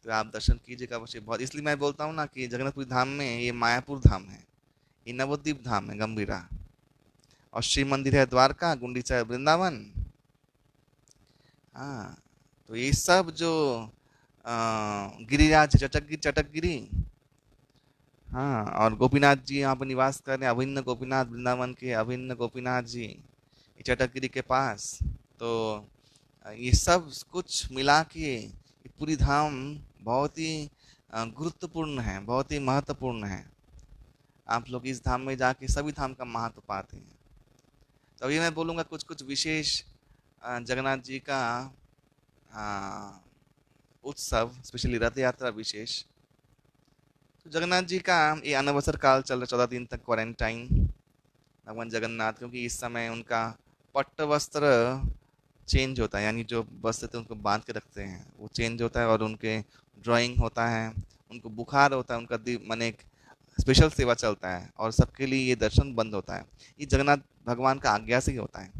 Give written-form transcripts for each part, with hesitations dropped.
तो आप दर्शन कीजिएगा अवश्य। बहुत इसलिए मैं बोलता हूँ ना कि जगन्नाथपुरी धाम में ये मायापुर धाम है, ये नवद्वीप धाम है गंभीरा, और शिव मंदिर है द्वारका, गुंडीचा है वृंदावन। हाँ, तो ये सब जो गिरिराज चटक गिरी, हाँ, और गोपीनाथ जी यहाँ पर निवास कर रहे हैं, अभिन्न गोपीनाथ, वृंदावन के अभिन्न गोपीनाथ जी ये चटकगिरी के पास। तो ये सब कुछ मिला के ये पूरी धाम बहुत ही गुरुत्वपूर्ण है, बहुत ही महत्वपूर्ण है। आप लोग इस धाम में जाके सभी धाम का महत्व पाते हैं। तो अभी मैं बोलूँगा कुछ कुछ विशेष जगन्नाथ जी का अ, उत्सव, स्पेशली रथ यात्रा विशेष। तो जगन्नाथ जी का ये अनवसर काल चल रहा, 14 दिन तक क्वारंटाइन भगवान जगन्नाथ, क्योंकि इस समय उनका पट्ट वस्त्र चेंज होता है, यानी जो वस्त्र थे उनको बांध के रखते हैं वो चेंज होता है, और उनके ड्राइंग होता है, उनको बुखार होता है, उनका माने एक स्पेशल सेवा चलता है, और सबके लिए ये दर्शन बंद होता है। ये जगन्नाथ भगवान का आज्ञा से ही होता है,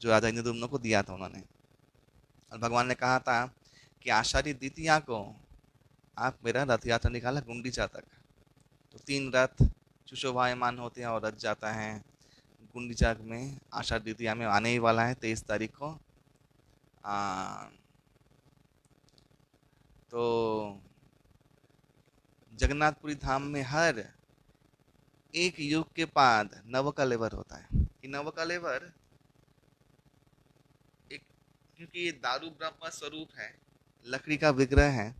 जो राजा इंद्रद्युम्न को दिया था उन्होंने। और भगवान ने कहा था कि आषाढ़ी द्वितीया को आप मेरा रथ यात्रा निकाला गुंडीचा तक। तो 3 रथ सुशोभायमान होते हैं और रथ जाता है गुंडीचा में, आषाढ़ द्वितीया में आने ही वाला है 23 तारीख को। आ, तो जगन्नाथपुरी धाम में हर एक युग के बाद नवकलेवर होता है। ये नवकलेवर एक, क्योंकि ये दारू ब्रह्म स्वरूप है, लकड़ी का विग्रह है,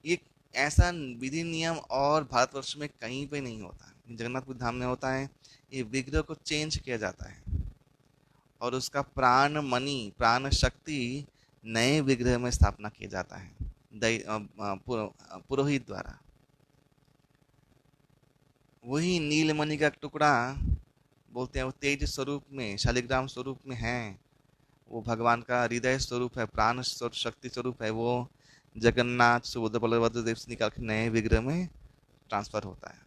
ये ऐसा विधि नियम और भारतवर्ष में कहीं पे नहीं होता, जगन्नाथपुरी धाम में होता है। ये विग्रह को चेंज किया जाता है, और उसका प्राण मणि, प्राण शक्ति नए विग्रह में स्थापना किया जाता है पुरोहित द्वारा। वही नीलमणि का टुकड़ा बोलते हैं, वो तेज स्वरूप में, शालिग्राम स्वरूप में है, वो भगवान का हृदय स्वरूप है, प्राण शक्ति स्वरूप है। वो जगन्नाथ सुभद्रा बलभद्र देव से निकाल के नए विग्रह में ट्रांसफर होता है।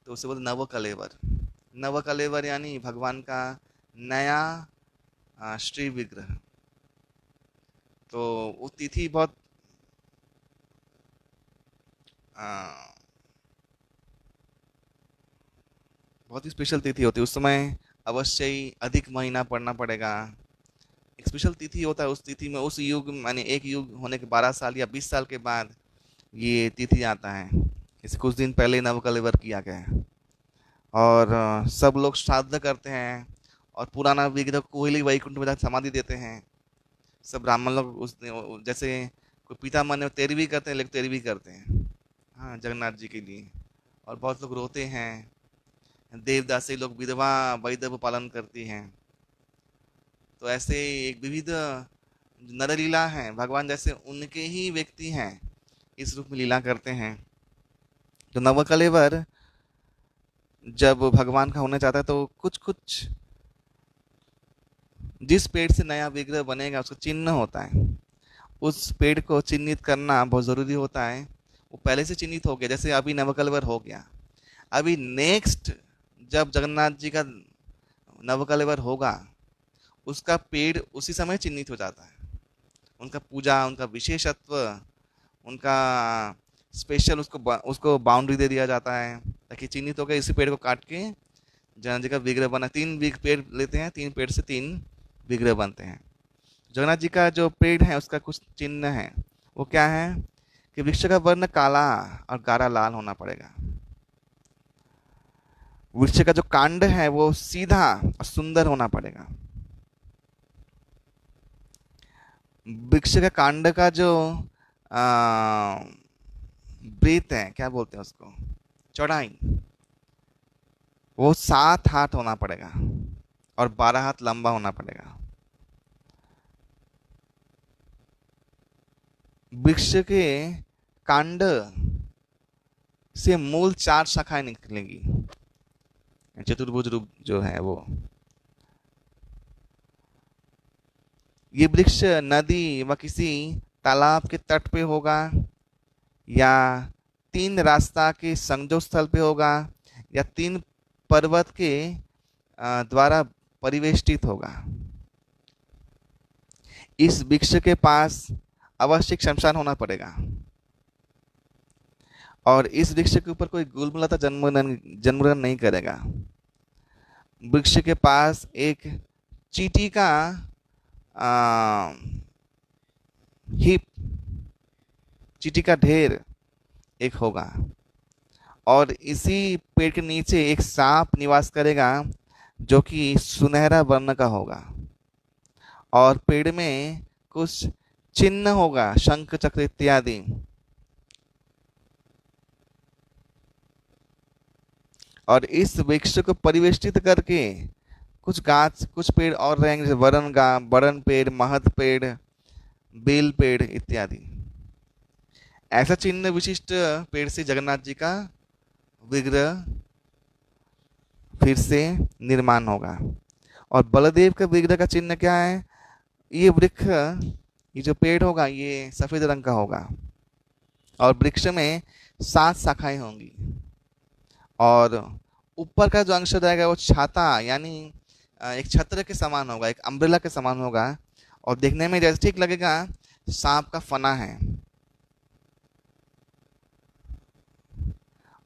तो उसे बोलते नवकलेवर। नवकलेवर यानी भगवान का नया श्री विग्रह। तो वो तिथि बहुत बहुत ही स्पेशल तिथि होती है। उस समय अवश्य ही अधिक महीना पढ़ना पड़ेगा। एक स्पेशल तिथि होता है, उस तिथि में, उस युग माने एक युग होने के 12 साल या 20 साल के बाद ये तिथि आता है। इसे कुछ दिन पहले नवकलेवर किया गया है, और सब लोग श्राद्ध करते हैं, और पुराना विग्रह कोयली वैकुंठ में जाकर समाधि देते हैं। सब ब्राह्मण लोग उस जैसे कोई पिता मन तेरहवीं करते हैं, लेकिन तेरहवीं करते हैं, हाँ, जगन्नाथ जी के लिए। और बहुत लोग रोते हैं, देवदासी लोग विधवा वैधव पालन करती हैं। तो ऐसे एक विविध नरलीला है, भगवान जैसे उनके ही व्यक्ति हैं इस रूप में लीला करते हैं। तो नवकलेवर जब भगवान का होना चाहता है तो कुछ कुछ, जिस पेड़ से नया विग्रह बनेगा उसका चिन्ह होता है, उस पेड़ को चिन्हित करना बहुत ज़रूरी होता है। वो पहले से चिन्हित हो गया, जैसे अभी नवकलेवर हो गया, अभी नेक्स्ट जब जगन्नाथ जी का नवकलेवर होगा उसका पेड़ उसी समय चिन्हित हो जाता है। उनका पूजा, उनका विशेषत्व, उनका स्पेशल, उसको बाउंड्री दे दिया जाता है, ताकि चिन्हित होकर इसी पेड़ को काट के जगन्नाथ जी का विग्रह बना। 3 पेड़ लेते हैं, 3 पेड़ से 3 विग्रह बनते हैं। जगन्नाथ जी का जो पेड़ है उसका कुछ चिन्ह है। वो क्या है कि वृक्ष का वर्ण काला और गाढ़ा लाल होना पड़ेगा। वृक्ष का जो कांड है वो सीधा और सुंदर होना पड़ेगा। वृक्ष का कांड का जो ब्रीथ है, क्या बोलते हैं उसको, चौड़ाई, वो 7 हाथ होना पड़ेगा, और 12 हाथ लंबा होना पड़ेगा। वृक्ष के कांड से मूल 4 शाखाएं निकलेंगी, चतुर्भुज रूप जो है वो। ये वृक्ष नदी व किसी तालाब के तट पे होगा, या 3 रास्ता के संजोग स्थल पे होगा, या 3 पर्वत के द्वारा परिवेष्टित होगा। इस वृक्ष के पास अवश्य शमशान होना पड़ेगा, और इस वृक्ष के ऊपर कोई गुलमलता जन्म ग्रहण नहीं करेगा। वृक्ष के पास एक चींटी का आ, हिप, चींटी का ढेर एक होगा, और इसी पेड़ के नीचे एक सांप निवास करेगा जो कि सुनहरा वर्ण का होगा, और पेड़ में कुछ चिन्ह होगा, शंख चक्र इत्यादि। और इस वृक्ष को परिवेष्टित करके कुछ गाछ, कुछ पेड़ और रहेंगे, जैसे वरण पेड़, महत पेड़, बेल पेड़ इत्यादि। ऐसा चिन्ह विशिष्ट पेड़ से जगन्नाथ जी का विग्रह फिर से निर्माण होगा। और बलदेव का विग्रह का चिन्ह क्या है? ये वृक्ष, ये जो पेड़ होगा ये सफेद रंग का होगा, और वृक्ष में 7 शाखाएं होंगी, और ऊपर का जो अंश रहेगा वो छाता यानी एक छत्र के समान होगा, एक अम्ब्रेला के समान होगा, और देखने में जैसे ठीक लगेगा सांप का फना है।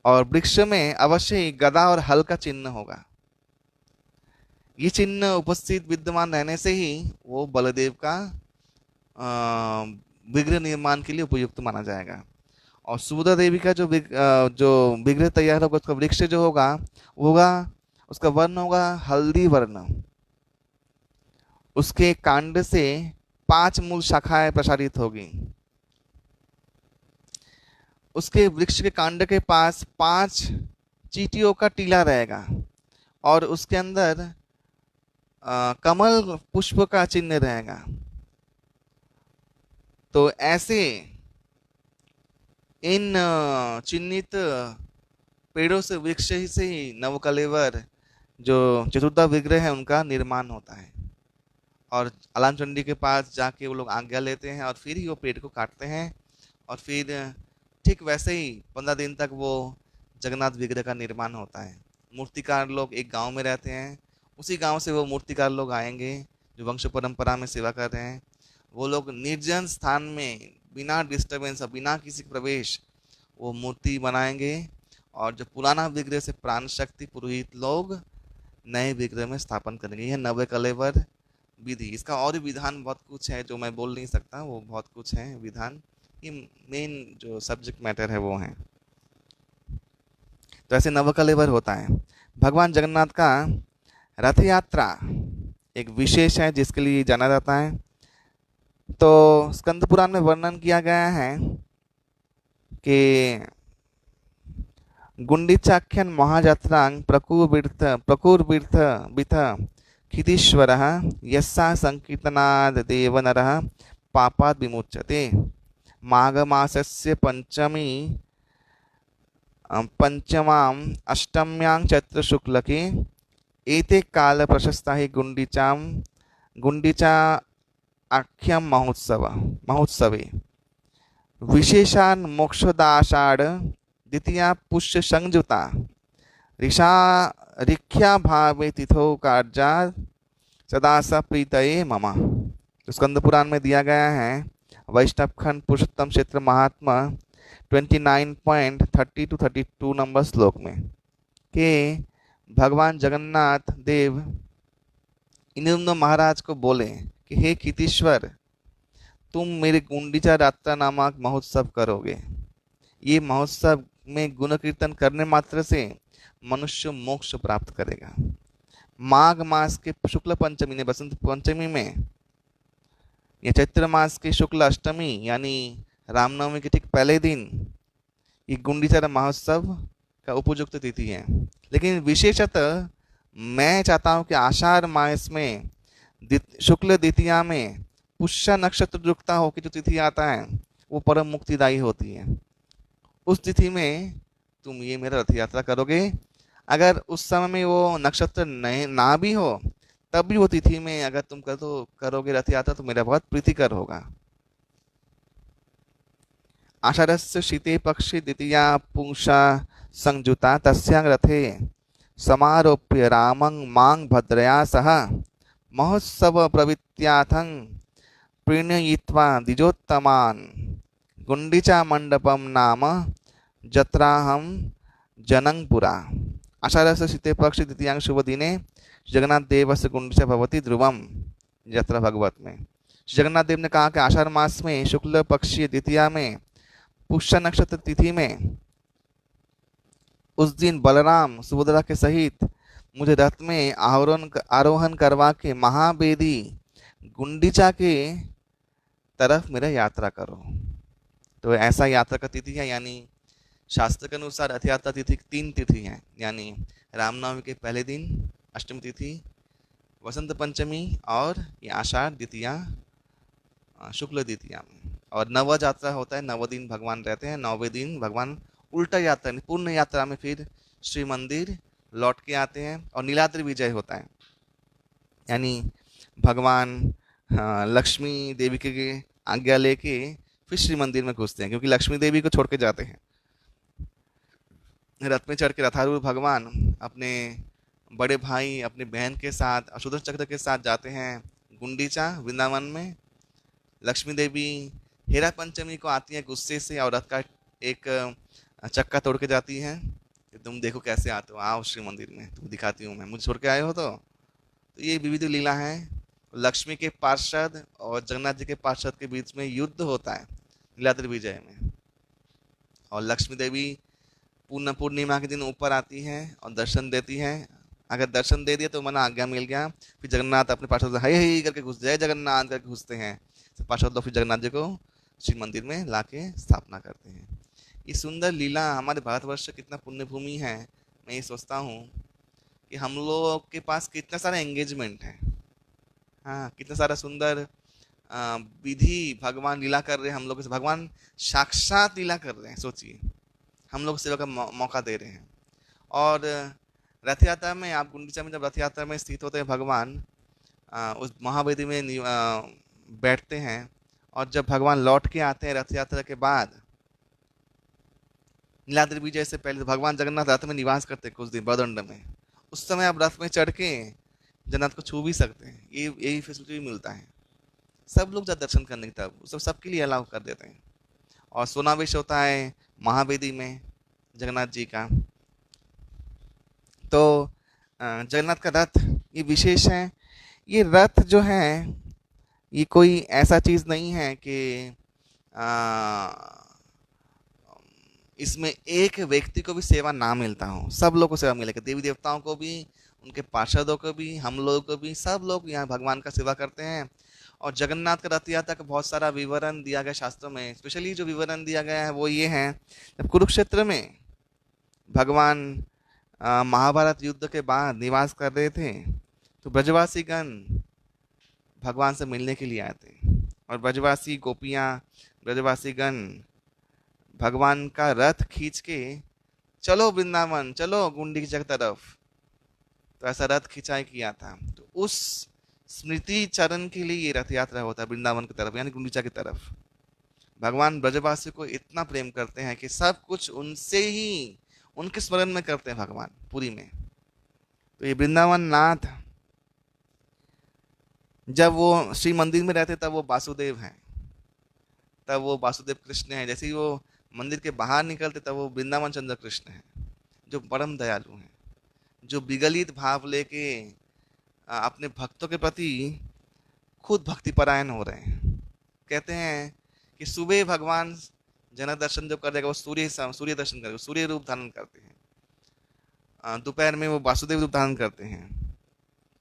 और वृक्ष में अवश्य ही गदा और हल का चिन्ह होगा। ये चिन्ह उपस्थित विद्यमान रहने से ही वो बलदेव का विग्रह निर्माण के लिए उपयुक्त माना जाएगा। और सुभद्रा देवी का जो विग्रह तैयार होगा, उसका वृक्ष जो होगा उसका वर्ण होगा हल्दी वर्ण। उसके कांड से 5 मूल शाखाएं प्रसारित होगी। उसके वृक्ष के कांड के पास 5 चींटियों का टीला रहेगा, और उसके अंदर कमल पुष्प का चिन्ह रहेगा। तो ऐसे इन चिन्हित पेड़ों से, वृक्ष से ही नवकलेवर जो चतुर्धा विग्रह है उनका निर्माण होता है। और अलाम चंडी के पास जाके वो लोग आज्ञा लेते हैं, और फिर ही वो पेड़ को काटते हैं, और फिर ठीक वैसे ही 15 दिन तक वो जगन्नाथ विग्रह का निर्माण होता है। मूर्तिकार लोग एक गांव में रहते हैं, उसी गांव से वो मूर्तिकार लोग आएंगे जो वंश परंपरा में सेवा कर रहे हैं। वो लोग निर्जन स्थान में बिना डिस्टरबेंस, बिना किसी प्रवेश वो मूर्ति बनाएंगे, और जो पुराना विग्रह से प्राण शक्ति पुरोहित लोग नए विग्रह में स्थापन करेंगे। यह नव कलेवर विधि। इसका और भी विधान बहुत कुछ है जो मैं बोल नहीं सकता, वो बहुत कुछ है विधान। ये मेन जो सब्जेक्ट मैटर है वो है। तो ऐसे नवकलेवर होता है। भगवान जगन्नाथ का रथ यात्रा एक विशेष है जिसके लिए जाना जाता है। तो स्कंद पुराण में वर्णन किया गया है कि गुंडीचाख्यन महाजात्रांग प्रकुर्वीर्थ बिथ क्षितीश्वरः यस्सा संकीर्तनाद देव नरः पापात् विमुच्यते। माघ मासस्य पंचमां अष्टम्यां चैत्र शुक्लके एते काल प्रशस्ता ही गुंडीचा आख्यम महोत्सवे विशेषान मोक्षदाषाढ़ द्वितीया पुष्य संयुता रिख्या भावे तिथो कार्या सदा स प्रीतये मम। तो स्कंद पुराण में दिया गया है वैष्णव खंड पुरुषोत्तम क्षेत्र महात्मा 29.30-32 नंबर श्लोक में कि भगवान जगन्नाथ देव इंद्र महाराज को बोले कि हे क्षितीश्वर, तुम मेरे गुंडीचा यात्रा नामक महोत्सव करोगे। ये महोत्सव में गुण कीर्तन करने मात्र से मनुष्य मोक्ष प्राप्त करेगा। माघ मास के शुक्ल पंचमी ने बसंत पंचमी में, या चैत्र मास के शुक्ल अष्टमी यानी रामनवमी के ठीक पहले दिन ये गुंडीचा महोत्सव का उपयुक्त तिथि है। लेकिन विशेषतः मैं चाहता हूँ कि आषाढ़ मास में शुक्ल द्वितीया में पुष्य नक्षत्र युक्ता हो कि जो तिथि आता है वो परम मुक्तिदायी होती है। उस तिथि में तुम ये मेरा रथ यात्रा करोगे। अगर उस समय में वो नक्षत्र ना भी हो तब भी वो तिथि में अगर तुम करोगे रथ यात्रा तो मेरा बहुत प्रीतिकर होगा। आषाढ़स्य शीते पक्षे द्वितीया पुंसा संयुता तस्यां रथे समारोप्य रामं मां भद्रया सह महोत्सव प्रवृत्त्यार्थं प्रीणयित्वा द्विजोत्तमान् गुंडीचा मंडपम नाम जत्राहम जनंगपुरा। आषाढ़स्य शीते पक्ष द्वितीयांग शुभ दिने जगन्नाथ देवस्य गुंडीचा भवति ध्रुवम। यात्रा भागवत में श्री जगन्नाथ देव ने कहा कि आषाढ़ मास में शुक्ल पक्षीय द्वितीया में पुष्य नक्षत्र तिथि में उस दिन बलराम सुभद्रा के सहित मुझे रथ में आरोहण करवा के महाबेदी गुंडीचा के तरफ मेरा यात्रा करो। तो ऐसा यात्रा का तिथि है, यानी शास्त्र के अनुसार रथ यात्रा तिथि 3 तिथि हैं, यानी रामनवमी के पहले दिन अष्टमी तिथि, वसंत पंचमी और ये आषाढ़ द्वितीया शुक्ल द्वितीया में। और नव यात्रा होता है, 9 दिन भगवान रहते हैं, 9वें दिन भगवान उल्टा यात्रा पूर्ण यात्रा में फिर श्री मंदिर लौट के आते हैं और नीलाद्रि विजय होता है, यानी भगवान लक्ष्मी देवी के आज्ञा लेके फिर श्री मंदिर में घुसते हैं, क्योंकि लक्ष्मी देवी को छोड़ के जाते हैं। रथ में चढ़ के रथारूढ़ भगवान अपने बड़े भाई अपनी बहन के साथ सुदर्शन चक्र के साथ जाते हैं गुंडीचा वृंदावन में। लक्ष्मी देवी हेरा पंचमी को आती है गुस्से से और रथ का एक चक्का तोड़ के जाती है कि तुम देखो कैसे आते हो, आओ श्री मंदिर में, तुम दिखाती हूँ मैं, मुझे छोड़ के आए हो। तो ये विविध लीला है। लक्ष्मी के पार्षद और जगन्नाथ जी के पार्षद के बीच में युद्ध होता है नीलाद्रि विजय में, और लक्ष्मी देवी पूर्णिमा के दिन ऊपर आती है और दर्शन देती है। अगर दर्शन दे दिया तो मना आज्ञा मिल गया, फिर जगन्नाथ अपने पार्षद हाय हाय करके घुस, जय जगन्नाथ करके घुसते हैं पार्षद लोग, फिर जगन्नाथ जी को श्री मंदिर में लाके स्थापना करते हैं। ये सुंदर लीला हमारे भारतवर्ष कितना पुण्य भूमि है। मैं ये सोचता हूँ कि हम लोग के पास कितना सारा एंगेजमेंट है, हाँ, कितना सारा सुंदर विधि भगवान लीला कर रहे हैं हम लोग से, भगवान साक्षात लीला कर रहे हैं। सोचिए हम लोग सेवा का मौका दे रहे हैं। और रथ यात्रा में आप गुंडीचा में जब रथ यात्रा में स्थित होते हैं भगवान उस महावेदी में बैठते हैं, और जब भगवान लौट के आते हैं रथ यात्रा के बाद नीलाद्रि विजय से पहले, तो भगवान जगन्नाथ रथ में निवास करते हैं कुछ दिन बड़दंड में। उस समय आप रथ में चढ़ के जगन्नाथ को छू भी सकते हैं, यही फैसिलिटी भी मिलता है। सब लोग जब दर्शन करने की तब सबके लिए अलाउ कर देते हैं। और सोनावेश होता है महावेदी में जगन्नाथ जी का। तो जगन्नाथ का रथ ये विशेष है। ये रथ जो है ये कोई ऐसा चीज़ नहीं है कि इसमें एक व्यक्ति को भी सेवा ना मिलता हो, सब लोग को सेवा मिलेगी, देवी देवताओं को भी, उनके पार्षदों को भी, हम लोगों को भी, सब लोग यहाँ भगवान का सेवा करते हैं। और जगन्नाथ का रथ यात्रा का बहुत सारा विवरण दिया गया शास्त्रों में। स्पेशली जो विवरण दिया गया है वो ये है, जब कुरुक्षेत्र में भगवान महाभारत युद्ध के बाद निवास कर रहे थे तो ब्रजवासी गण भगवान से मिलने के लिए आए थे, और ब्रजवासी गोपियाँ ब्रजवासी गण भगवान का रथ खींच के चलो वृंदावन, चलो गुंडीचा की तरफ, तो ऐसा रथ खिंचाई किया था। तो उस स्मृति चरण के लिए ये रथ यात्रा होता है वृंदावन की तरफ, यानी गुंडीचा की तरफ। भगवान ब्रजवासी को इतना प्रेम करते हैं कि सब कुछ उनसे ही, उनके स्मरण में करते हैं भगवान पुरी में। तो ये वृंदावन नाथ जब वो श्री मंदिर में रहते तब वो वासुदेव हैं, तब वो वासुदेव कृष्ण हैं। जैसे ही वो मंदिर के बाहर निकलते तब वो वृंदावन चंद्र कृष्ण हैं, जो परम दयालु हैं, जो विगलित भाव लेके अपने भक्तों के प्रति खुद भक्ति परायण हो रहे हैं। कहते हैं कि सुबह भगवान जन दर्शन जो करेगा वो सूर्य दर्शन करेगा, सूर्य रूप धारण करते हैं। दोपहर में वो वासुदेव रूप धारण करते हैं,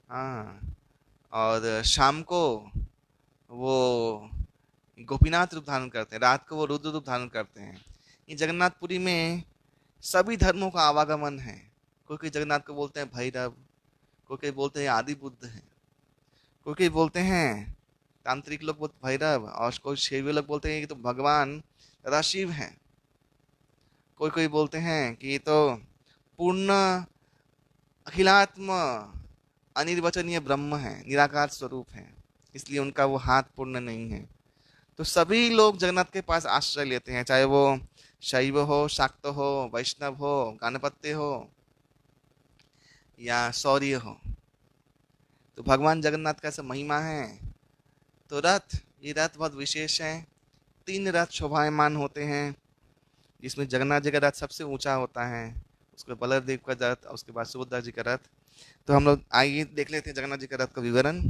हाँ, और शाम को वो गोपीनाथ रूप धारण करते हैं, रात को वो रुद्र रूप धारण करते हैं। ये जगन्नाथपुरी में सभी धर्मों का आवागमन है। कोई जगन्नाथ को बोलते हैं भैरव, कोई बोलते हैं आदि बुद्ध है, कोई बोलते हैं तांत्रिक लोग बोलते भैरव, और कोई शैवी लोग बोलते हैं कि तो भगवान सदाशिव हैं। कोई बोलते हैं कि ये तो पूर्ण अखिलात्म अनिर्वचनीय ब्रह्म है, निराकार स्वरूप है, इसलिए उनका वो हाथ पूर्ण नहीं है। तो सभी लोग जगन्नाथ के पास आश्रय लेते हैं, चाहे वो शैव हो, शाक्त हो, वैष्णव हो, गाणपत्य हो या शौर्य हो। तो भगवान जगन्नाथ का ऐसा महिमा है। तो रथ ये रथ बहुत विशेष है। 3 रथ शोभायमान होते हैं, जिसमें जगन्नाथ जी का रथ सबसे ऊंचा होता है, उसके बाद बलदेव का रथ और उसके बाद सुभद्रा जी का रथ। तो हम लोग आइए देख लेते हैं जगन्नाथ जी का रथ का विवरण।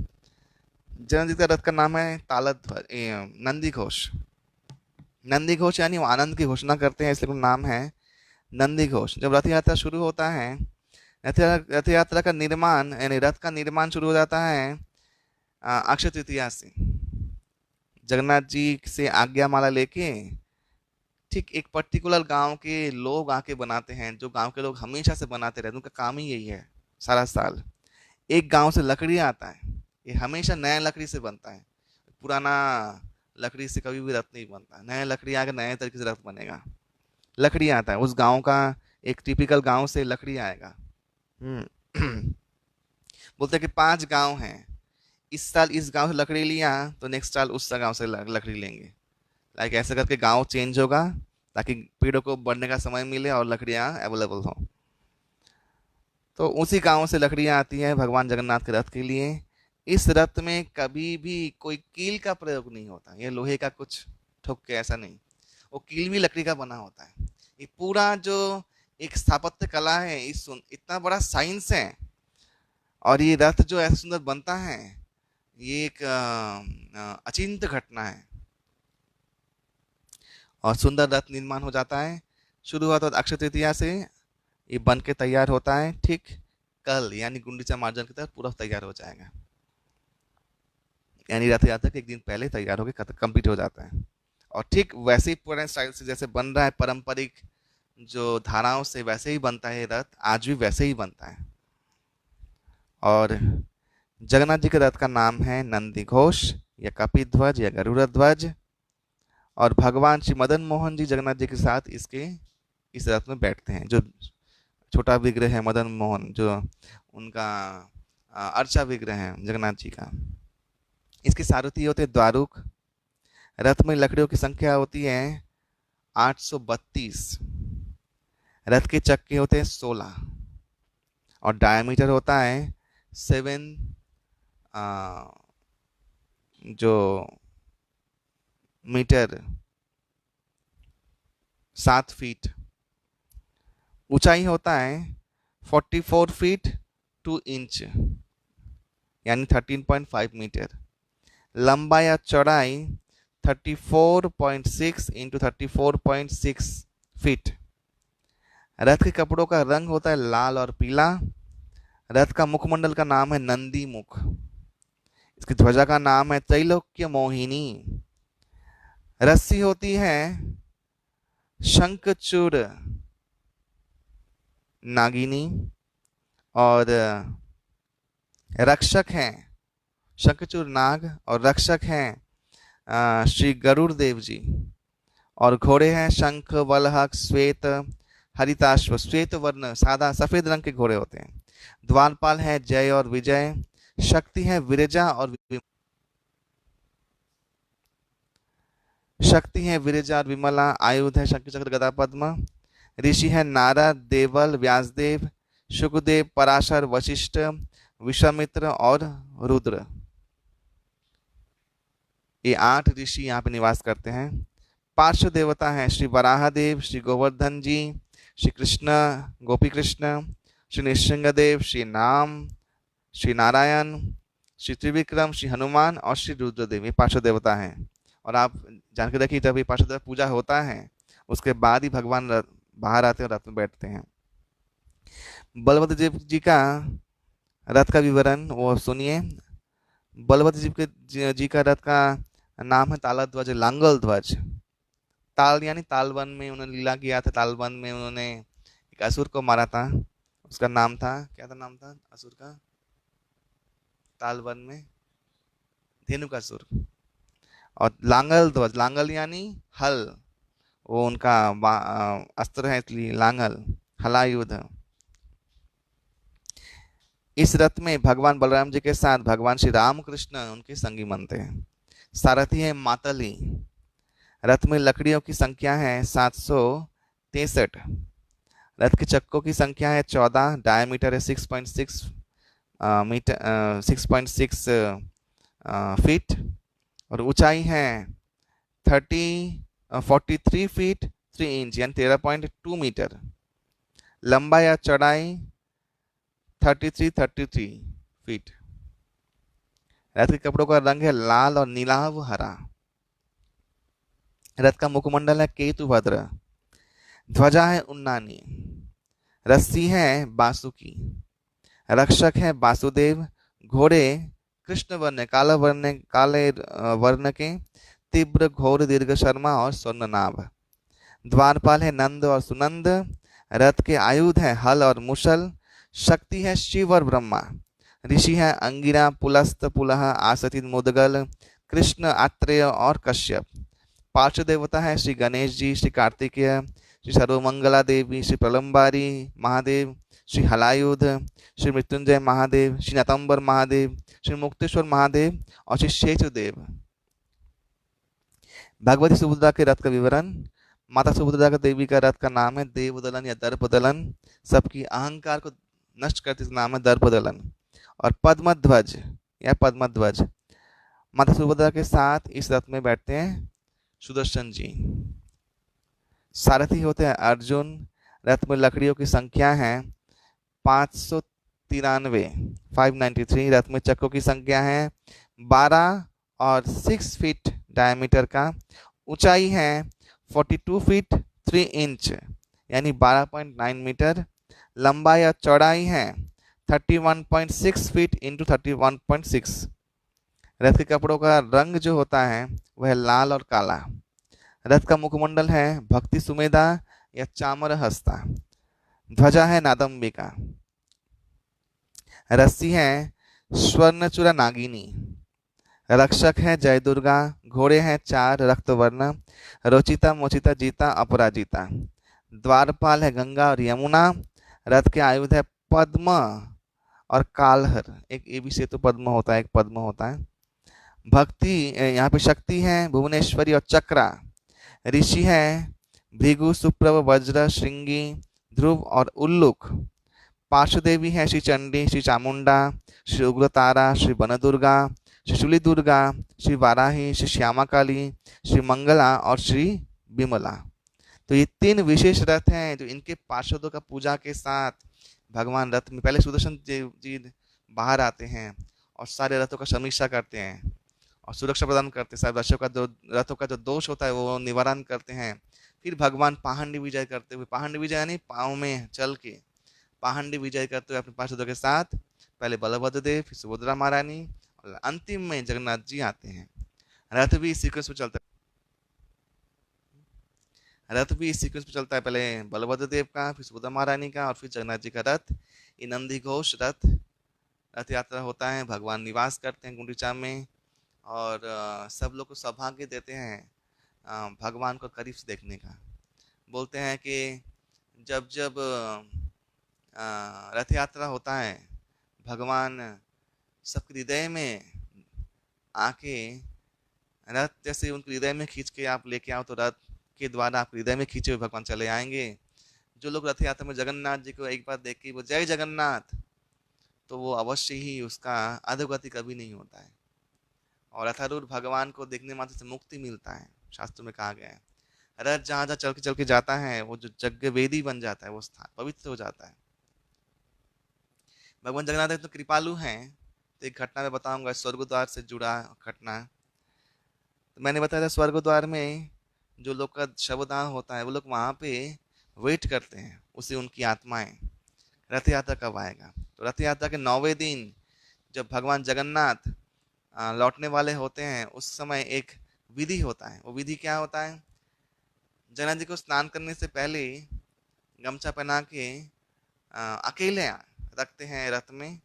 जगन्नाथ जी का रथ का नाम है नंदी घोष। नंदी घोष यानी वो आनंद की घोषणा करते हैं, इसलिए नाम है नंदी घोष। जब रथ यात्रा शुरू होता है, रथ यात्रा का निर्माण यानी रथ का निर्माण शुरू हो जाता है अक्षय तृतीया से। जगन्नाथ जी से आज्ञा माला लेके ठीक एक पर्टिकुलर गांव के लोग आके बनाते हैं, जो गांव के लोग हमेशा से बनाते रहते हैं, उनका काम ही यही है सारा साल। एक गांव से लकड़ी आता है, ये हमेशा नया लकड़ी से बनता है, पुराना लकड़ी से कभी भी रथ नहीं बनता। नया लकड़ी आकर नए तरीके से रथ बनेगा। लकड़ी आता है उस गांव का, एक टिपिकल गांव से लकड़ी आएगा। हम्म। बोलते हैं कि 5 गांव हैं, इस साल इस गांव से लकड़ी लिया तो नेक्स्ट साल उस गांव से लकड़ी लेंगे। लाइक ऐसे करके गांव चेंज होगा ताकि पेड़ों को बढ़ने का समय मिले और लकड़ियां अवेलेबल हो। तो उसी गांव से लकड़ियां आती हैं भगवान जगन्नाथ के रथ के लिए। इस रथ में कभी भी कोई कील का प्रयोग नहीं होता, ये लोहे का कुछ ठोक के ऐसा नहीं, वो कील भी लकड़ी का बना होता है। ये पूरा जो एक स्थापत्य कला है, इस इतना बड़ा साइंस है, और ये रथ जो ऐसा सुंदर बनता है, ये एक अचिंत्य घटना है। और सुंदर रथ निर्माण हो जाता है। शुरुआत होता अक्षय तृतीया से, ये बन के तैयार होता है। ठीक कल यानी गुंडीचा मार्जन की तरफ पूरा तैयार हो जाएगा, यानी रथ यात्रा के एक दिन पहले तैयार होकर कंप्लीट हो जाता है। और ठीक वैसे ही पुराने स्टाइल से जैसे बन रहा है, पारंपरिक जो धाराओं से, वैसे ही बनता है रथ, आज भी वैसे ही बनता है। और जगन्नाथ जी के रथ का नाम है नंदी घोष या कपिध्वज या गरुड़ ध्वज। और भगवान श्री मदन मोहन जी जगन्नाथ जी के साथ इस रथ में बैठते हैं। जो छोटा विग्रह है मदन मोहन, जो उनका अर्चा विग्रह है जगन्नाथ जी का, इसके सारथी होते द्वारुक। रथ में लकड़ियों की संख्या होती है 832। रथ के चक्के होते हैं 16 और डायमीटर होता है 7 जो मीटर 7 फीट। ऊंचाई होता है 44 फीट 2 इंच यानी 13.5 मीटर। लंबाई या चौड़ाई 34.6 इंटू 34.6 फीट। रथ के कपड़ों का रंग होता है लाल और पीला। रथ का मुखमंडल का नाम है नंदी मुख। इसकी ध्वजा का नाम है त्रैलोक्य मोहिनी। रस्सी होती है शंखचूड़ नागिनी। और रक्षक हैं शंखचूड़ नाग, और रक्षक हैं श्री गरुड़ देव जी। और घोड़े हैं शंख वलहक श्वेत हरिताश्व। श्वेत वर्ण सादा सफेद रंग के घोड़े होते हैं। द्वारपाल है जय और विजय। शक्ति है विरजा और विमला। आयुध है शंख चक्र गदा पद्म। ऋषि है नारद, देवल, व्यासदेव, शुकदेव, पराशर, वशिष्ठ, विश्वामित्र और रुद्र। ये 8 ऋषि यहाँ पे निवास करते हैं। पार्श्व देवता हैं श्री वराहदेव, श्री गोवर्धन जी, श्री कृष्ण गोपी कृष्ण, श्री नृसिंहदेव, श्री नाम, श्री नारायण, श्री त्रिविक्रम, श्री हनुमान और श्री रुद्रदेव। ये पार्श्व देवता हैं। और आप जान के देखिए, जब ये पार्श्व देवता पूजा होता है उसके बाद ही भगवान बाहर आते हैं और रथ में बैठते हैं। बलभद्र देव जी का रथ का विवरण वो सुनिए। बलभद्र जी का रथ का नाम है ताल ध्वज, लांगल ध्वज। ताल यानी तालवन में उन्होंने लीला किया था। तालवन में उन्होंने एक असुर को मारा था, उसका नाम था, क्या था नाम था असुर का? तालवन में धेनुकासुर। और लांगल ध्वज, लांगल यानी हल, वो उनका अस्त्र है, इसलिए लांगल, हलायुध। इस रथ में भगवान बलराम जी के साथ भगवान श्री राम कृष्ण उनके संगी बनते हैं। सारथी है मातली। रथ में लकड़ियों की संख्या है 763। रथ के चक्कों की संख्या है 14। डायमीटर है 6.6 मीटर 6.6 फीट। और ऊंचाई है 43 फीट 3 इंच यानी 13.2 मीटर। लंबाई या चौड़ाई 33 फीट। रथ के कपड़ों का रंग है लाल और नीलाव हरा। रथ का मुखमंडल है केतु भद्र। ध्वजा है उन्नानी। रस्सी है बासुकी। रक्षक है वासुदेव। घोड़े कृष्ण वर्ण काले वर्ण के तीव्र घोर दीर्घ शर्मा और स्वर्ण नाभ। द्वारपाल है नंद और सुनंद। रथ के आयुध है हल और मुशल। शक्ति है शिव और ब्रह्मा। ऋषि है अंगिरा पुलस्त पुलह आसथित मुदगल कृष्ण आत्रेय और कश्यप। पार्श्व देवता है श्री गणेश जी, श्री कार्तिकेय, श्री सर्वमंगला देवी, श्री प्रलंबारी महादेव, श्री हलायुध, श्री मृत्युंजय महादेव, श्री नतंबर महादेव, श्री मुक्तेश्वर महादेव और श्री शेषदेव। भगवती सुभद्रा के रथ का विवरण। माता सुभद्रा का देवी का रथ का नाम है देवदलन या दर्पदलन। सबकी अहंकार को नष्ट करते इसका नाम है दर्पदलन। और पद्मध्वज या पद्मध्वज। माता सुभद्रा के साथ इस रथ में बैठते हैं सुदर्शन जी। सारथी होते हैं अर्जुन। रथ में लकड़ियों की संख्या है 593 593। रथ में चक्रों की संख्या है 12 और 6 फीट डायमीटर का। ऊंचाई है 42 फीट 3 इंच यानी 12.9 मीटर। लंबाई या चौड़ाई है 31.6 फीट इंटू 31.6। रथ के कपड़ों का रंग जो होता है वह लाल और काला। रथ का मुखमंडल है भक्ति सुमेधा या चामर हस्ता। ध्वजा है नादम्बिका। रस्सी है स्वर्णचूड़ा नागिनी। रक्षक है जय दुर्गा। घोड़े हैं 4 रक्तवर्ण रोचिता मोचिता जीता अपराजिता। द्वारपाल है गंगा और यमुना। रथ के आयुध है पद्म और कालहर। एक ए भी सेतु पद्म होता है, एक पद्म होता है। भक्ति यहाँ पे शक्ति है भुवनेश्वरी और चक्रा। ऋषि है भृगु सुप्रभ वज्र श्रृंगी ध्रुव और उल्लुक। पार्श्व देवी है श्री चंडी, श्री चामुंडा, श्री उग्रतारा, श्री बनदुर्गा, श्री शूली दुर्गा, श्री वाराही, श्री श्यामा काली, श्री मंगला और श्री विमला। तो ये 3 विशेष रथ हैं जो इनके पार्षदों का पूजा के साथ भगवान रथ में पहले सुदर्शन जी बाहर आते हैं और सारे रथों का समीक्षा करते हैं और सुरक्षा प्रदान करते हैं। सारे रथों का जो दोष होता है वो निवारण करते हैं। फिर भगवान पाहंडी विजय करते हुए, पाहंडी विजय यानी पाँव में चल के पाहंडी विजय करते हुए अपने पार्षदों के साथ पहले बलभद्र देव, फिर सुभद्रा महारानी और अंतिम में जगन्नाथ जी आते हैं। रथ भी इस सीक्वेंस में चलता है। पहले बलभद्र देव का, फिर सुभद्रा महारानी का और फिर जगन्नाथ जी का रथ। ये नंदी घोष रथ यात्रा होता है। भगवान निवास करते हैं गुंडीचा में और सब लोग को सौभाग्य देते हैं भगवान को करीब से देखने का। बोलते हैं कि जब जब रथ यात्रा होता है भगवान सबके हृदय में आके रथ जैसे उनके हृदय में खींच के आप लेके आओ तो रथ के द्वारा आप हृदय में खींचे हुए भगवान चले आएंगे। जो लोग रथ यात्रा में जगन्नाथ जी को एक बार देख के वो जय जगन्नाथ, तो वो अवश्य ही उसका अधोगति कभी नहीं होता है। और रथारूढ़ भगवान को देखने मात्र से मुक्ति मिलता है। शास्त्रों में कहा गया है रथ जहाँ जहाँ चल के जाता है वो जो यज्ञ वेदी बन जाता है, वो स्थान पवित्र हो जाता है। भगवान जगन्नाथ तो कृपालु हैं। तो एक घटना मैं बताऊंगा स्वर्ग द्वार से जुड़ा घटना। तो मैंने बताया था स्वर्ग द्वार में जो लोग का शवदाह होता है वो लोग वहाँ पे वेट करते हैं, उसे उनकी आत्माएं रथ यात्रा कब आएगा। तो रथ यात्रा के 9वें दिन जब भगवान जगन्नाथ लौटने वाले होते हैं उस समय एक विधि होता है। वो विधि क्या होता है, जगन्नाथ जी को स्नान करने से पहले गमछा पहना के अकेले रखते हैं रथ में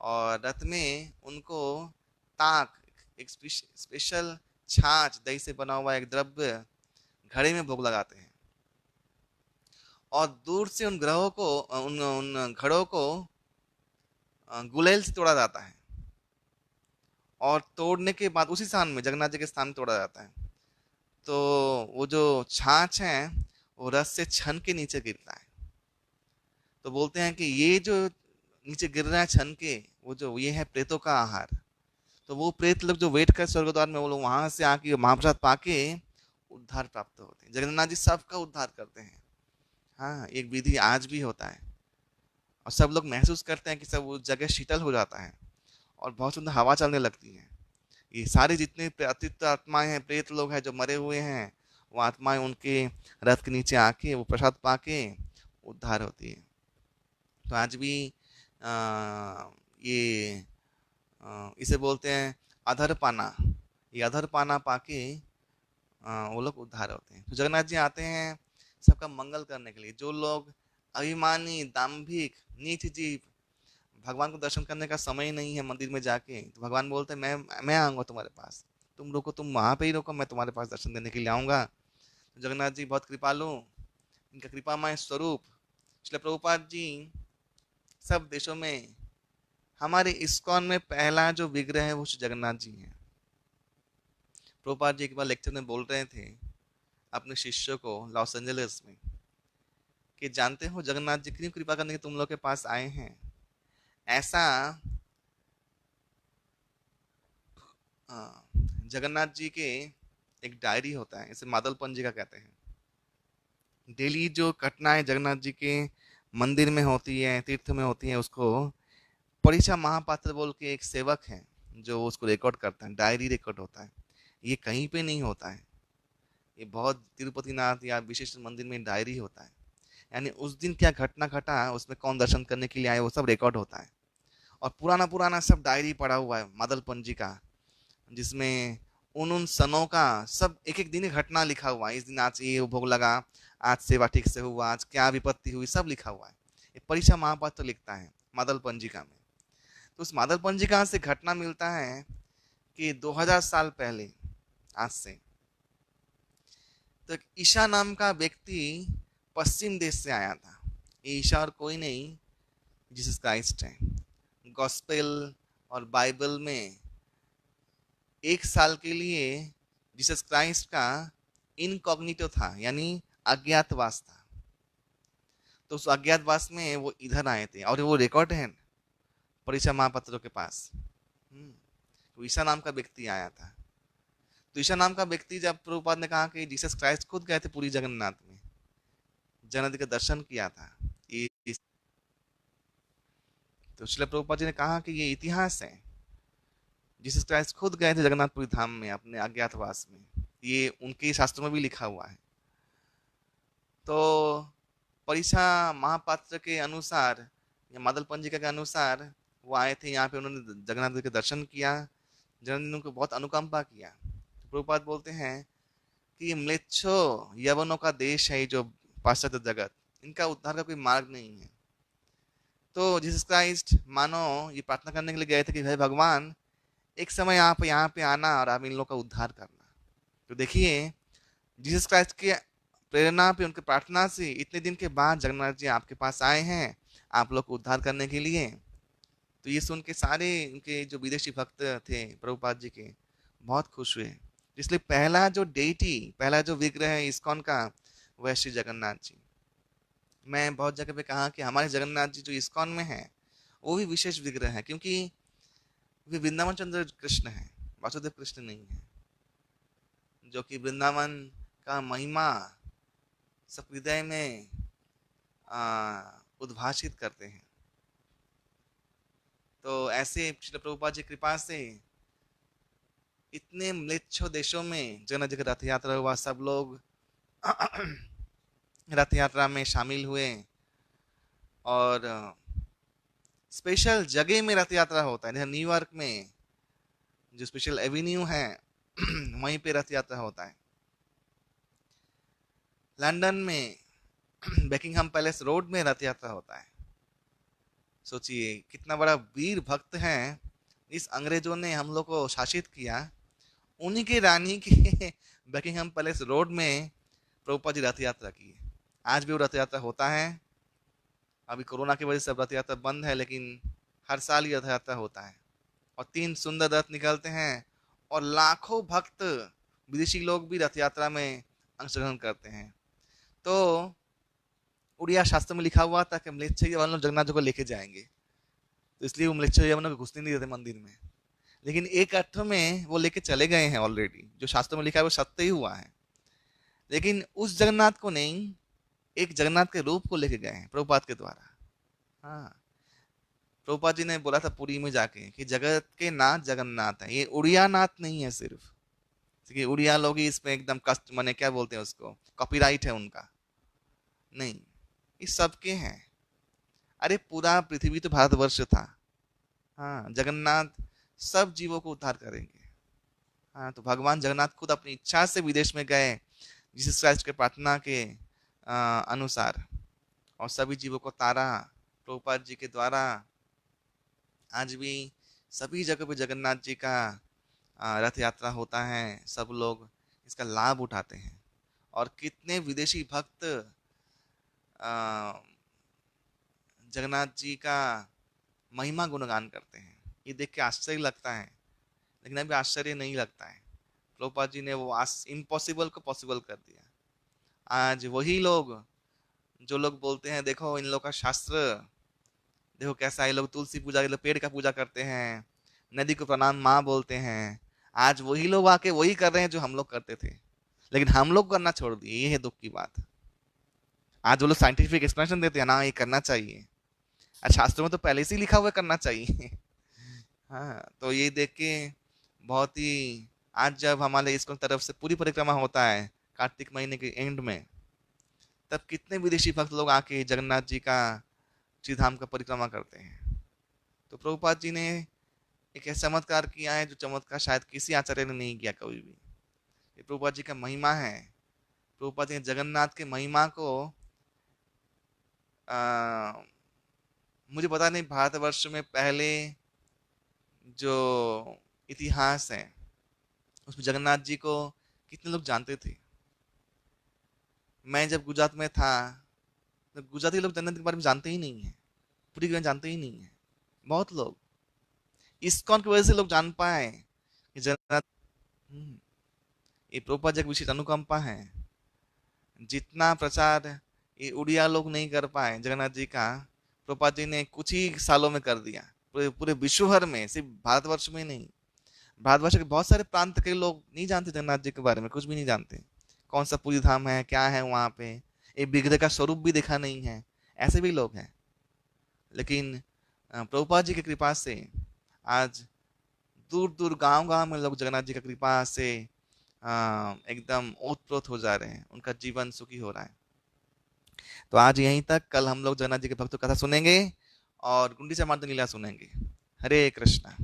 और रथ में उनको ताक एक स्पेशल छाछ दही से बना हुआ एक द्रव्य घड़े में भोग लगाते हैं और दूर से उन ग्रहों को उन घड़ों को गुलेल से तोड़ा जाता है और तोड़ने के बाद उसी स्थान में जगन्नाथ जी के स्थान में तोड़ा जाता है। तो वो जो छाछ है वो रस से छन के नीचे गिरता है। तो बोलते हैं कि ये जो नीचे गिर रहा है छन के, वो जो ये है प्रेतों का आहार। तो वो प्रेत लोग जो वेट कर स्वर्गद्वार में, वो लोग वहां से आके महाप्रसाद पाके उद्धार प्राप्त होते हैं। जगन्नाथ जी सबका उद्धार करते हैं। हाँ, एक विधि आज भी होता है, और सब लोग महसूस करते हैं कि सब वो जगह शीतल हो जाता है और बहुत सुंदर हवा चलने लगती है। ये सारे जितने अतिरिक्त आत्माएं हैं, प्रेत लोग हैं जो मरे हुए हैं, वो आत्माएं उनके रथ के नीचे आके वो प्रसाद पाके उद्धार होती है। तो आज भी ये इसे बोलते हैं अधर पाना। ये अधर पाना पाके वो लोग उद्धार होते हैं। तो जगन्नाथ जी आते हैं सबका मंगल करने के लिए। जो लोग अभिमानी, दाम्भिक, नीच जीव, भगवान को दर्शन करने का समय ही नहीं है मंदिर में जाके, तो भगवान बोलते हैं मैं आऊँगा तुम्हारे पास, तुम रुको, तुम वहाँ पे ही रुको, मैं तुम्हारे पास दर्शन देने के लिए आऊँगा। तो जगन्नाथ जी बहुत कृपालु, इनका कृपामय स्वरूप। श्रील प्रभुपाद जी सब देशों में, हमारे इस्कॉन में पहला जो विग्रह है वो श्री जगन्नाथ जी हैं। प्रभुपाद जी एक बार लेक्चर में बोल रहे थे अपने शिष्यों को लॉस एंजलिस में कि जानते हो जगन्नाथ जी कितनी कृपा करने के तुम लोग के पास आए हैं। ऐसा जगन्नाथ जी के एक डायरी होता है, इसे मादल पंजिका कहते हैं। डेली जो घटनाएं जगन्नाथ जी के मंदिर में होती है, तीर्थ में होती है, उसको परीक्षा महापात्र बोल के एक सेवक है जो उसको रिकॉर्ड करता है, डायरी रिकॉर्ड होता है। ये कहीं पे नहीं होता है, ये बहुत तिरुपति नाथ या विशिष्ट मंदिर में डायरी होता है। यानी उस दिन क्या घटना घटा, उसमें कौन दर्शन करने के लिए आए, वो सब रिकॉर्ड होता है। और पुराना पुराना सब डायरी पड़ा हुआ है मादल पंजिका, जिसमें उन सनों का सब एक एक दिन की घटना लिखा हुआ है। इस दिन आज ये भोग लगा, आज सेवा ठीक से हुआ, आज क्या विपत्ति हुई, सब लिखा हुआ है। ये परीक्षा महापात्र लिखता है मादल पंजिका में। तो उस मादल पंजिका से घटना मिलता है कि 2000 साल पहले, आज से, तो एक ईशा नाम का व्यक्ति पश्चिम देश से आया था। ये ईशा और कोई नहीं, जीसस क्राइस्ट है। गॉस्पेल और बाइबल में 1 साल के लिए जीसस क्राइस्ट का इनकॉग्निटो था, यानी अज्ञातवास था। तो उस अज्ञातवास में वो इधर आए थे और वो रिकॉर्ड है परीक्षा महापत्रों के पास। तो ईशा नाम का व्यक्ति आया था। तो ईशा नाम का व्यक्ति, जब प्रभुपाद ने कहा कि जीसस क्राइस्ट खुद गए थे पूरी जगन्नाथ में, जगन्नाथ का दर्शन किया था, तो श्रील प्रभुपाद जी ने कहा कि ये इतिहास है, जीसस क्राइस्ट खुद गए थे जगन्नाथपुरी धाम में अपने अज्ञातवास में, ये उनके शास्त्रों में भी लिखा हुआ है। तो परीक्षा महापात्र के अनुसार या मादल पंजिका के अनुसार वो आए थे यहाँ पे, उन्होंने जगन्नाथ जी के दर्शन किया, जगन्नाथ जी ने उनको बहुत अनुकंपा किया। तो प्रभुपाद बोलते हैं कि म्लेच्छो यवनों का देश है जो पाश्चात्य जगत, इनका उद्धार का कोई मार्ग नहीं है। तो जीसस क्राइस्ट मानो ये प्रार्थना करने के लिए गए थे कि हे भगवान, एक समय आप यहाँ पे आना और आप इन लोगों का उद्धार करना। तो देखिए, जीसस क्राइस्ट के प्रेरणा पे, उनके प्रार्थना से इतने दिन के बाद जगन्नाथ जी आपके पास आए हैं आप लोग को उद्धार करने के लिए। तो ये सुन के सारे उनके जो विदेशी भक्त थे प्रभुपाद जी के बहुत खुश हुए। इसलिए पहला जो डेटी, पहला जो विग्रह है इस्कॉन का, वह श्री जगन्नाथ जी। मैं बहुत जगह पे कहा कि हमारे जगन्नाथ जी जो इस्कॉन में है वो भी विशेष विग्रह है, क्योंकि वे वृंदावन चंद्र कृष्ण है, वासुदेव कृष्ण नहीं है, जो कि वृंदावन का महिमा सब हृदय में उद्भाषित करते हैं। तो ऐसे श्रील प्रभुपाद जी कृपा से इतने म्लेच्छ देशों में जगन्नाथ जी का रथ यात्रा हुआ, सब लोग रथ यात्रा में शामिल हुए और स्पेशल जगह में रथ यात्रा होता है। जैसे न्यूयॉर्क में जो स्पेशल एवेन्यू है वहीं पे रथ यात्रा होता है। लंदन में बेकिंगहम पैलेस रोड में रथ यात्रा होता है। सोचिए कितना बड़ा वीर भक्त है, इस अंग्रेजों ने हम लोग को शासित किया, उन्हीं के रानी के बेकिंगहम पैलेस रोड में प्रभुपाद जी रथ यात्रा की। आज भी वो रथ यात्रा होता है। अभी कोरोना की वजह से रथ यात्रा बंद है, लेकिन हर साल ही रथ यात्रा होता है और 3 सुंदर रथ निकलते हैं और लाखों भक्त विदेशी लोग भी रथ यात्रा में अंशग्रहण करते हैं। तो उड़िया शास्त्र में लिखा हुआ था कि म्लेच्छ यवन लोग जगन्नाथ जी को लेके जाएंगे, तो इसलिए वो म्लेच्छ यवन को घुसने नहीं देते मंदिर में। लेकिन एक अर्थ में वो लेके चले गए हैं ऑलरेडी, जो शास्त्रों में लिखा है वो सत्य ही हुआ है। लेकिन उस जगन्नाथ को नहीं, एक जगन्नाथ के रूप को लेके गए हैं प्रभुपाद के द्वारा। हाँ, प्रभुपाद जी ने बोला था पुरी में जाके कि जगत के नाथ जगन्नाथ है, ये उड़िया नाथ नहीं है सिर्फ, क्योंकि उड़िया लोग ही इसमें एकदम कष्ट माने क्या बोलते हैं उसको, कॉपीराइट है उनका, नहीं, ये सबके हैं। अरे पूरा पृथ्वी तो भारतवर्ष था। हाँ, जगन्नाथ सब जीवों को उद्धार करेंगे। हाँ, तो भगवान जगन्नाथ खुद अपनी इच्छा से विदेश में गए, जीसस क्राइस्ट के प्रार्थना के अनुसार, और सभी जीवों को तारा प्रभुपाद जी के द्वारा। आज भी सभी जगह पे जगन्नाथ जी का रथ यात्रा होता है, सब लोग इसका लाभ उठाते हैं। और कितने विदेशी भक्त जगन्नाथ जी का महिमा गुणगान करते हैं, ये देख के आश्चर्य लगता है। लेकिन अभी आश्चर्य नहीं लगता है, प्रभुपाद जी ने वो इम्पॉसिबल को पॉसिबल कर दिया। आज वही लोग जो लोग बोलते हैं देखो इन लोग का शास्त्र, देखो कैसा है, ये लोग तुलसी पूजा, ये लोग पेड़ का पूजा करते हैं, नदी को प्रणाम माँ बोलते हैं, आज वही लोग आके वही कर रहे हैं जो हम लोग करते थे, लेकिन हम लोग करना छोड़ दिए। ये है दुख की बात। आज वो लोग साइंटिफिक एक्सप्लेनेशन देते हैं ना, ये करना चाहिए, आज शास्त्रों में तो पहले से ही लिखा हुआ है करना चाहिए। हाँ, तो ये देख के बहुत ही, आज जब हमारे इसको तरफ से पूरी परिक्रमा होता है कार्तिक महीने के एंड में, तब कितने विदेशी भक्त लोग आके जगन्नाथ जी का श्रीधाम का परिक्रमा करते हैं। तो प्रभुपाद जी ने एक ऐसा चमत्कार किया है जो चमत्कार शायद किसी आचार्य ने नहीं किया कभी भी। ये प्रभुपाद जी का महिमा है। प्रभुपाद जी ने जगन्नाथ के महिमा को आ, मुझे पता नहीं भारतवर्ष में पहले जो इतिहास है उसमें जगन्नाथ जी को कितने लोग जानते थे। मैं जब गुजरात में था तो गुजराती लोग जगन्नाथ के बारे में जानते ही नहीं है, पूरी दुनिया जानते ही नहीं है। बहुत लोग इस्कॉन की वजह से लोग जान पाए कि जगन्नाथ। हम्म, ये प्रभुपाद जी की विशेष अनुकंपा है। जितना प्रचार ये उड़िया लोग नहीं कर पाए जगन्नाथ जी का, प्रभुपाद जी ने कुछ ही सालों में कर दिया, पूरे पूरे विश्व भर में, सिर्फ भारतवर्ष में नहीं। भारतवर्ष के बहुत सारे प्रांत के लोग नहीं जानते जगन्नाथ जी के बारे में, कुछ भी नहीं जानते, कौन सा पूरी धाम है, क्या है वहाँ पे, एक विग्रह का स्वरूप भी देखा नहीं है, ऐसे भी लोग हैं। लेकिन प्रभुपाद जी की कृपा से आज दूर दूर गांव गांव में लोग जगन्नाथ जी की कृपा से एकदम ओतप्रोत हो जा रहे हैं, उनका जीवन सुखी हो रहा है। तो आज यहीं तक, कल हम लोग जगन्नाथ जी के भक्तों की कथा सुनेंगे और गुंडीचा मार्तंड लीला सुनेंगे। हरे कृष्णा।